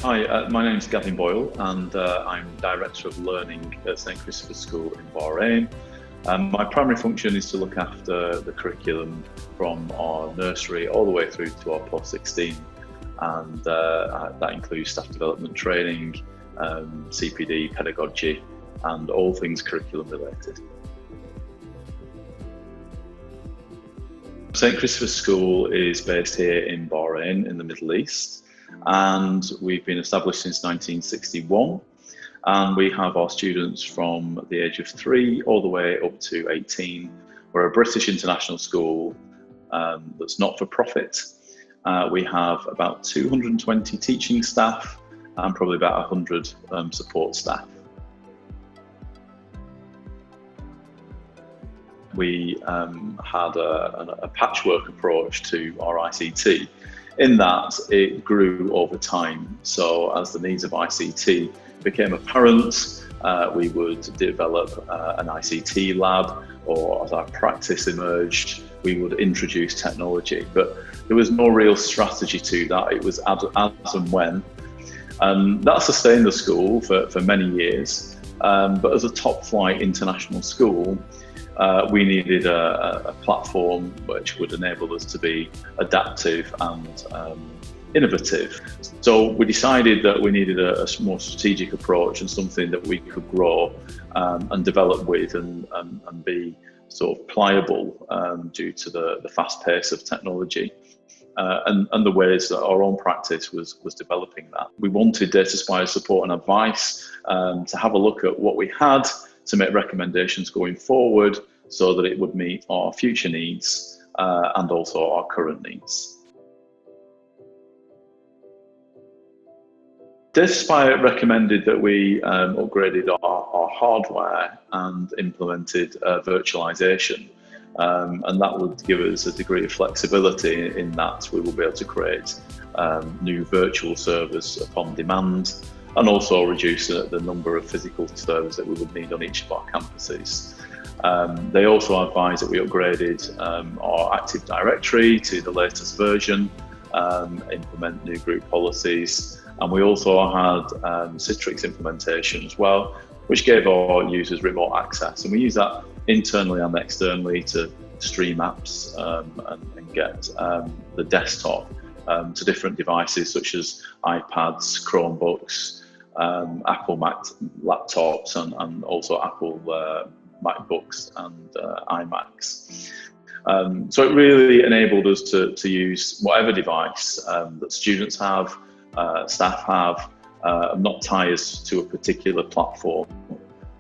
Hi, my name's Gavin Boyle and I'm Director of Learning at St Christopher's School in Bahrain. My primary function is to look after the curriculum from our nursery all the way through to our plus 16, and that includes staff development training, CPD, pedagogy and all things curriculum related. St Christopher's School is based here in Bahrain in the Middle East, and we've been established since 1961, and we have our students from the age of 3 all the way up to 18. We're a British international school that's not for profit. We have about 220 teaching staff and probably about 100 support staff. We had a patchwork approach to our ICT, in that it grew over time. So as the needs of ICT became apparent, we would develop an ICT lab, or as our practice emerged, we would introduce technology. But there was no real strategy to that. It was as and when. That sustained the school for many years. But as a top flight international school, we needed a platform which would enable us to be adaptive and innovative. So we decided that we needed a more strategic approach and something that we could grow and develop with and be sort of pliable due to the fast pace of technology and the ways that our own practice was developing that. We wanted Dataspire support and advice to have a look at what we had, to make recommendations going forward so that it would meet our future needs and also our current needs. Dataspire recommended that we upgraded our hardware and implemented virtualization, and that would give us a degree of flexibility in that we will be able to create new virtual servers upon demand, and also reduce the number of physical servers that we would need on each of our campuses. They also advised that we upgraded our Active Directory to the latest version, implement new group policies, and we also had Citrix implementation as well, which gave our users remote access. And we use that internally and externally to stream apps and get the desktop to different devices such as iPads, Chromebooks, Apple Mac laptops, and also Apple MacBooks and iMacs. So it really enabled us to use whatever device that students have, staff have, not tie us to a particular platform,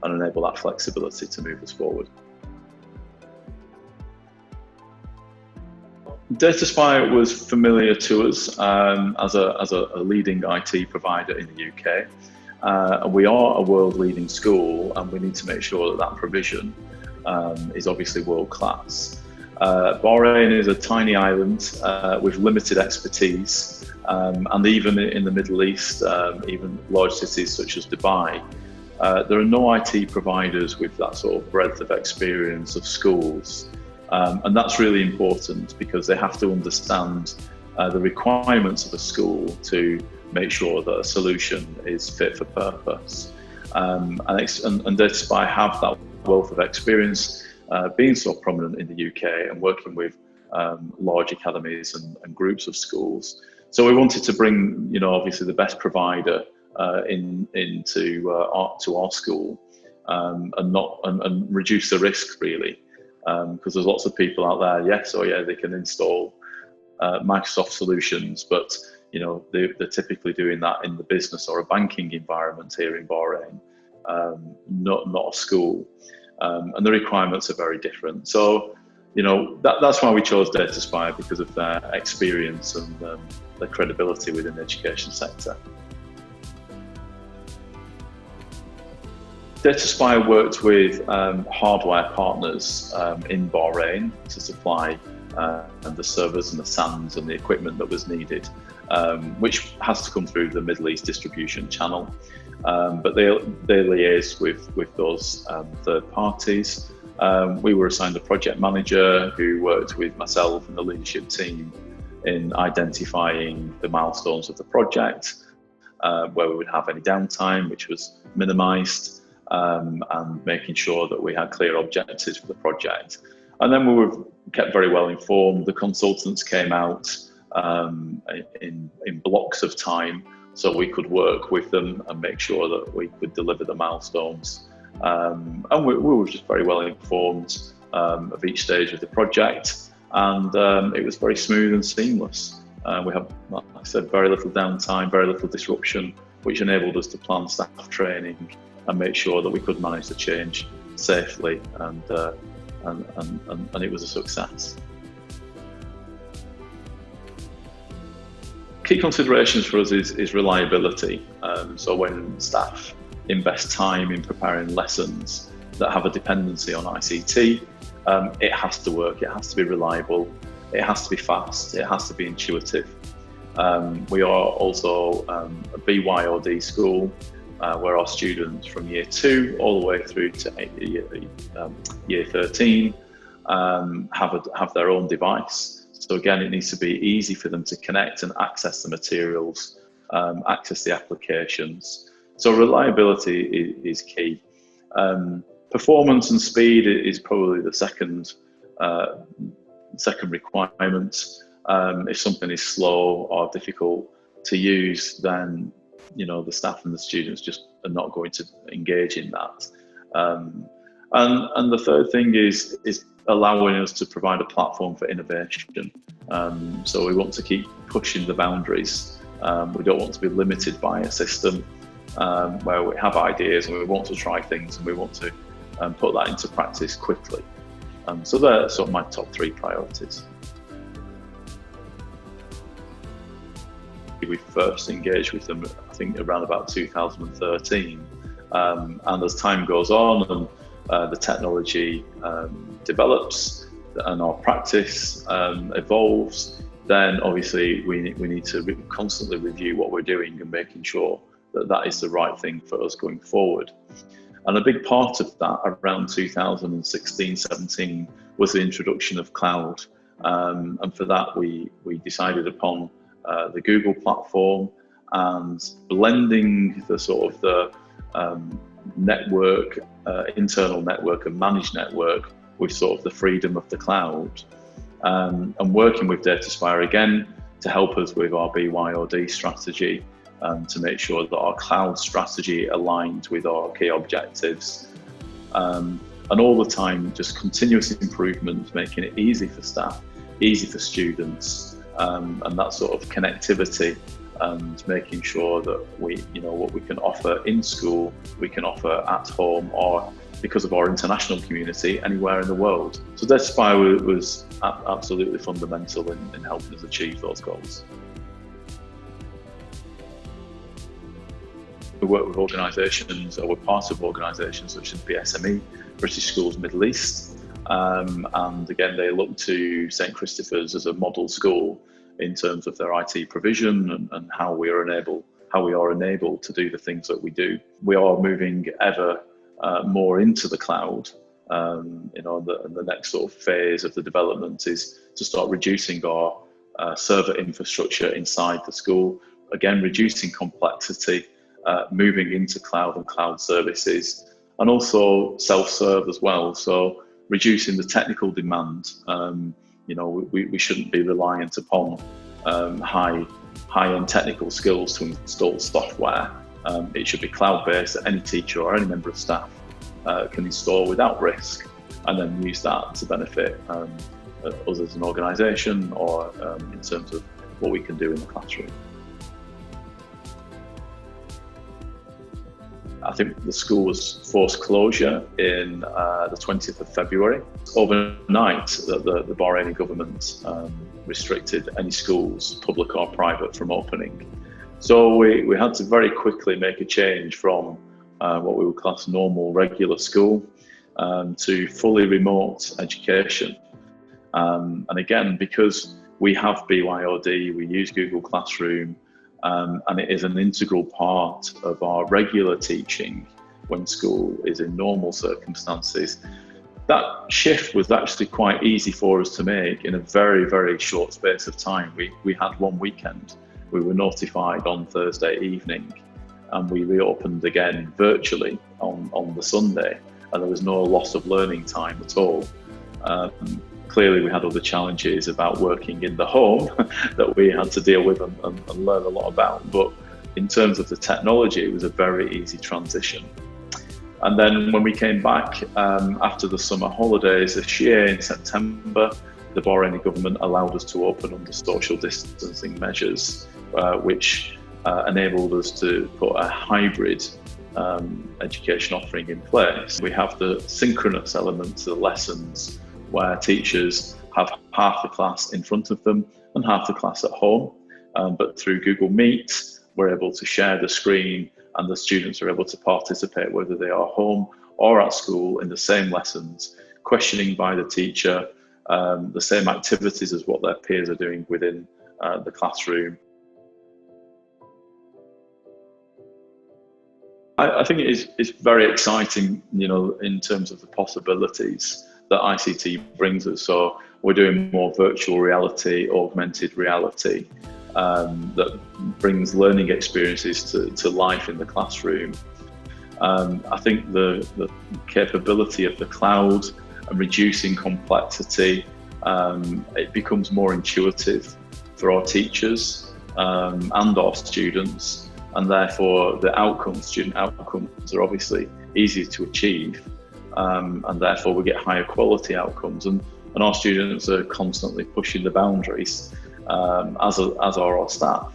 and enable that flexibility to move us forward. Dataspire was familiar to us as a leading IT provider in the UK. And we are a world-leading school, and we need to make sure that provision is obviously world-class. Bahrain is a tiny island with limited expertise, and even in the Middle East, even large cities such as Dubai, there are no IT providers with that sort of breadth of experience of schools. And that's really important because they have to understand the requirements of a school to make sure that a solution is fit for purpose. And Dataspire have that wealth of experience, being so prominent in the UK and working with large academies and groups of schools. So we wanted to bring, obviously the best provider into our school, and reduce the risk really, because there's lots of people out there. They can install Microsoft solutions, but they're typically doing that in the business or a banking environment here in Bahrain, not a school, and the requirements are very different. So that's why we chose Dataspire, because of their experience and their credibility within the education sector. Dataspire worked with hardware partners in Bahrain to supply the servers and the SANs and the equipment that was needed, which has to come through the Middle East distribution channel. But they liaise with those third parties. We were assigned a project manager who worked with myself and the leadership team in identifying the milestones of the project, where we would have any downtime, which was minimised, and making sure that we had clear objectives for the project. And then we were kept very well informed. The consultants came out in blocks of time, so we could work with them and make sure that we could deliver the milestones. And we were just very well informed of each stage of the project, and it was very smooth and seamless. We had, like I said, very little downtime, very little disruption, which enabled us to plan staff training and make sure that we could manage the change safely, and it was a success. Key considerations for us is reliability. So when staff invest time in preparing lessons that have a dependency on ICT, it has to work, it has to be reliable, it has to be fast, it has to be intuitive. We are also a BYOD school, where our students from year 2 all the way through to year 13 have their own device. So again, it needs to be easy for them to connect and access the materials, access the applications. So reliability is key. Performance and speed is probably the second requirement. If something is slow or difficult to use, then the staff and the students just are not going to engage in that. And the third thing is allowing us to provide a platform for innovation. So we want to keep pushing the boundaries. We don't want to be limited by a system where we have ideas and we want to try things and we want to put that into practice quickly. So they're sort of my top 3 priorities. We first engaged with them, I think, around about 2013. And as time goes on and the technology develops and our practice evolves, then obviously we need to constantly review what we're doing and making sure that that is the right thing for us going forward. And a big part of that around 2016-17 was the introduction of cloud. And for that, we decided upon the Google platform and blending the sort of the network, internal network and managed network with sort of the freedom of the cloud. And working with Dataspire again to help us with our BYOD strategy, to make sure that our cloud strategy aligned with our key objectives. And all the time, just continuous improvement, making it easy for staff, easy for students, and that sort of connectivity, and making sure that what we can offer in school, we can offer at home, or because of our international community, anywhere in the world. So Dataspire was absolutely fundamental in helping us achieve those goals. We work with organisations, or we're part of organisations such as BSME, British Schools Middle East, and again they look to St Christopher's as a model school in terms of their IT provision and how we are enabled to do the things that we do. We are moving ever more into the cloud. The next sort of phase of the development is to start reducing our server infrastructure inside the school, again reducing complexity, moving into cloud and cloud services, and also self-serve as well. So reducing the technical demand. We shouldn't be reliant upon high-end technical skills to install software. It should be cloud-based that any teacher or any member of staff can install without risk, and then use that to benefit us as an organisation, or in terms of what we can do in the classroom. I think the school was forced closure in the 20th of February. Overnight, the Bahraini government restricted any schools, public or private, from opening. So we had to very quickly make a change from what we would class normal, regular school to fully remote education. And again, because we have BYOD, we use Google Classroom, and it is an integral part of our regular teaching when school is in normal circumstances. That shift was actually quite easy for us to make in a very, very short space of time. We had one weekend we were notified on Thursday evening, and we reopened again virtually on the Sunday, and there was no loss of learning time at all. Clearly we had other challenges about working in the home that we had to deal with and learn a lot about, but in terms of the technology, it was a very easy transition. And then when we came back after the summer holidays this year in September, the Bahraini government allowed us to open under social distancing measures, which enabled us to put a hybrid education offering in place. We have the synchronous element to the lessons, where teachers have half the class in front of them and half the class at home. But through Google Meet, we're able to share the screen, and the students are able to participate whether they are home or at school in the same lessons, questioning by the teacher, the same activities as what their peers are doing within the classroom. I think it's very exciting, in terms of the possibilities that ICT brings us. So we're doing more virtual reality, augmented reality, that brings learning experiences to life in the classroom. I think the capability of the cloud and reducing complexity, it becomes more intuitive for our teachers and our students, and therefore the student outcomes are obviously easier to achieve, and therefore we get higher quality outcomes, and our students are constantly pushing the boundaries, as are our staff.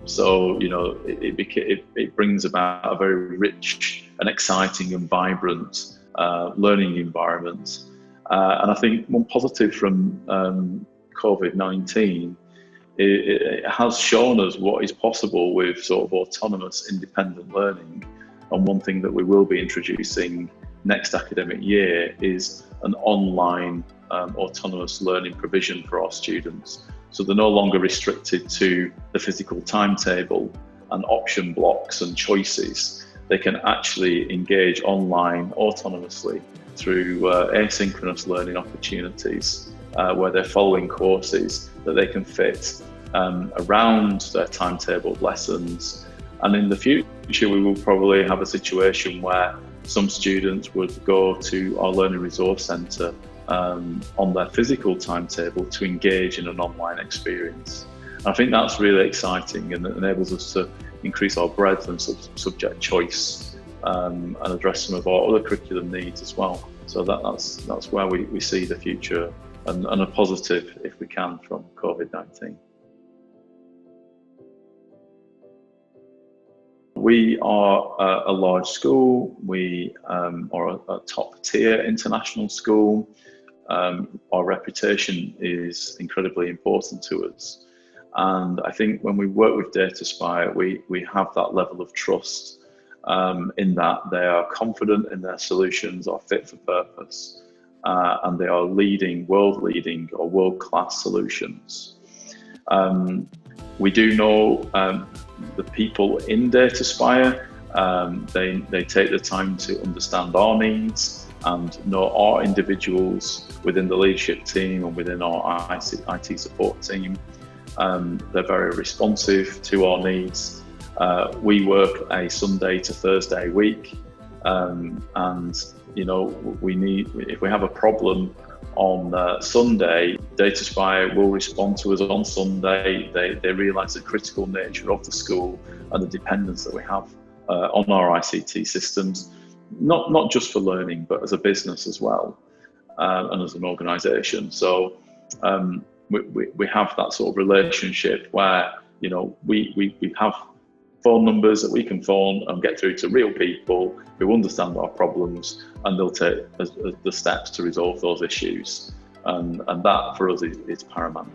So it brings about a very rich and exciting and vibrant learning environment. And I think one positive from COVID-19, it has shown us what is possible with sort of autonomous independent learning. And one thing that we will be introducing next academic year is an online autonomous learning provision for our students. So they're no longer restricted to the physical timetable and option blocks and choices. They can actually engage online autonomously through asynchronous learning opportunities, where they're following courses that they can fit around their timetabled lessons. And in the future, we will probably have a situation where some students would go to our Learning Resource Centre on their physical timetable to engage in an online experience. And I think that's really exciting, and it enables us to increase our breadth and subject choice, and address some of our other curriculum needs as well. So that's where we see the future, and a positive, if we can, from COVID-19. We are a large school. We are a top tier international school. Our reputation is incredibly important to us. And I think when we work with Dataspire, we have that level of trust, in that they are confident in their solutions, are fit for purpose, and they are world-leading or world-class solutions. We do know the people in Dataspire. They take the time to understand our needs and know our individuals within the leadership team and within our IT support team. They're very responsive to our needs. We work a Sunday to Thursday week, and if we have a problem on Sunday, Dataspire will respond to us on Sunday. They realise the critical nature of the school and the dependence that we have on our ICT systems, not just for learning, but as a business as well, and as an organisation. So we have that sort of relationship where we have phone numbers that we can phone and get through to real people who understand our problems, and they'll take the steps to resolve those issues. And that for us is paramount.